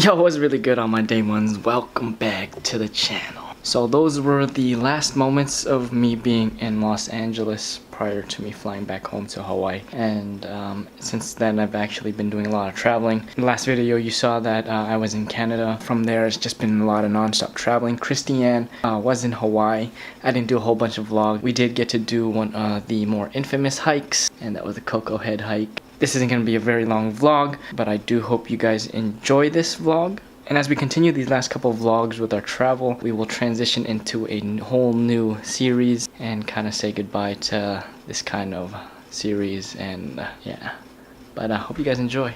Yo, what's really good on my day ones? Welcome back to the channel. So those were the last moments of me being in Los Angeles prior to me flying back home to Hawaii. And since then I've actually been doing a lot of traveling. In the last video you saw that I was in Canada. From there it's just been a lot of non-stop traveling. Christiane was in Hawaii. I didn't do a whole bunch of vlogs. We did get to do one of the more infamous hikes, and that was the Koko Head hike. This isn't going to be a very long vlog, but I do hope you guys enjoy this vlog. And as we continue these last couple of vlogs with our travel, we will transition into a whole new series and kind of say goodbye to this kind of series. And yeah, but I hope you guys enjoy.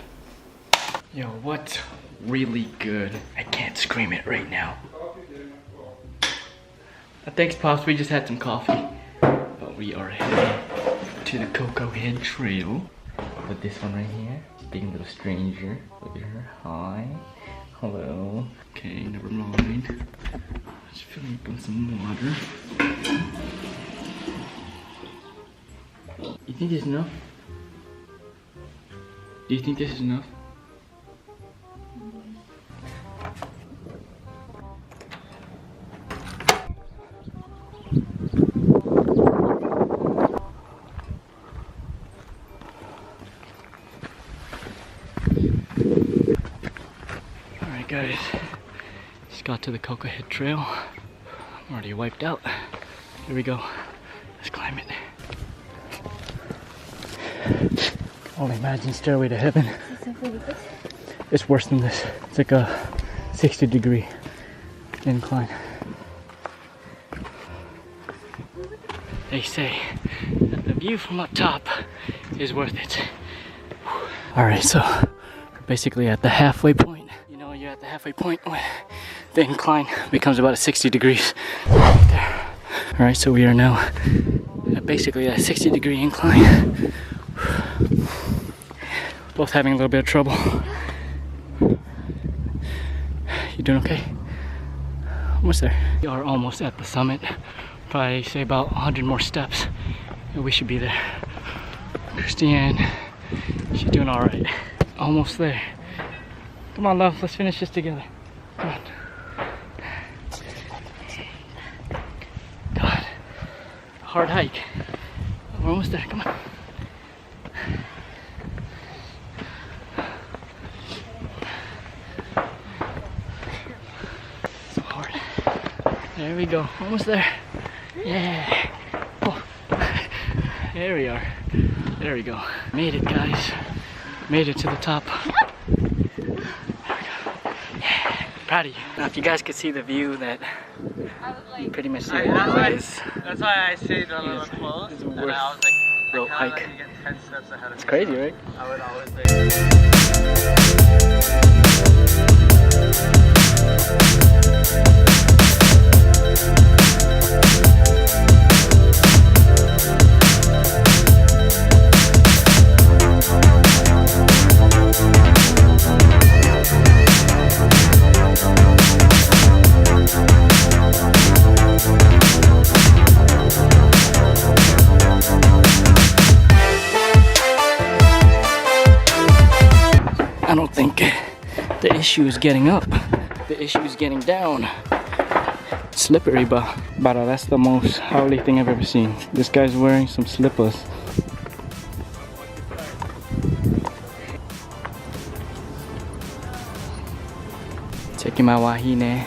Yo, what's really good? I can't scream it right now. Thanks, Pops. We just had some coffee. But we are heading to the Koko Head Trail. With this one right here, big little stranger. Look at her. Hi. Hello. Okay, never mind. Just filling up on some water. You think this is enough? Do you think this is enough? Guys, just got to the Koko Head Trail. I'm already wiped out. Here we go. Let's climb it. Only imagine Stairway to Heaven. It's worse than this. It's like a 60-degree incline. They say that the view from up top is worth it. Alright, so we're basically at the halfway point. You're at the halfway point when the incline becomes about 60 degrees right there. Alright, so we are now at basically a 60-degree incline. Both having a little bit of trouble. You doing okay? Almost there. We are almost at the summit. Probably say about 100 more steps and we should be there. Christiane, she's doing alright. Almost there. Come on, love, let's finish this together. Come on. God, hard hike. We're almost there, come on. So hard. There we go, almost there. Yeah. Oh. There we are. There we go. Made it, guys. Made it to the top. Proud of you. Now, if you guys could see the view that you pretty much see that's why I stayed a little close. And I was like, rope hike. Let you get 10 steps ahead of me. It's crazy, right? I would always I don't think the issue is getting up. The issue is getting down. It's slippery, but that's the most howly thing I've ever seen. This guy's wearing some slippers. Taking my wahine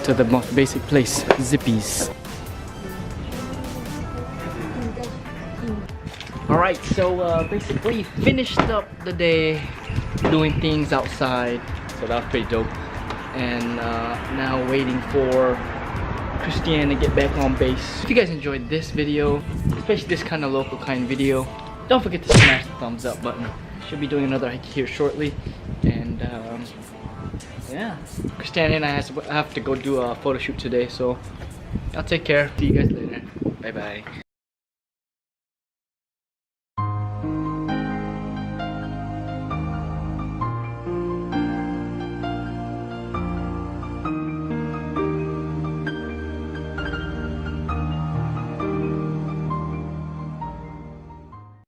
to the most basic place, Zippy's. Alright, so basically finished up the day doing things outside, so that was pretty dope. And now waiting for Christiane to get back on base. If you guys enjoyed this video, especially this kind of local kind video, don't forget to smash the thumbs up button. Should be doing another hike here shortly. And yeah, Christiane and I have to go do a photo shoot today, so I'll take care. See you guys later. Bye bye.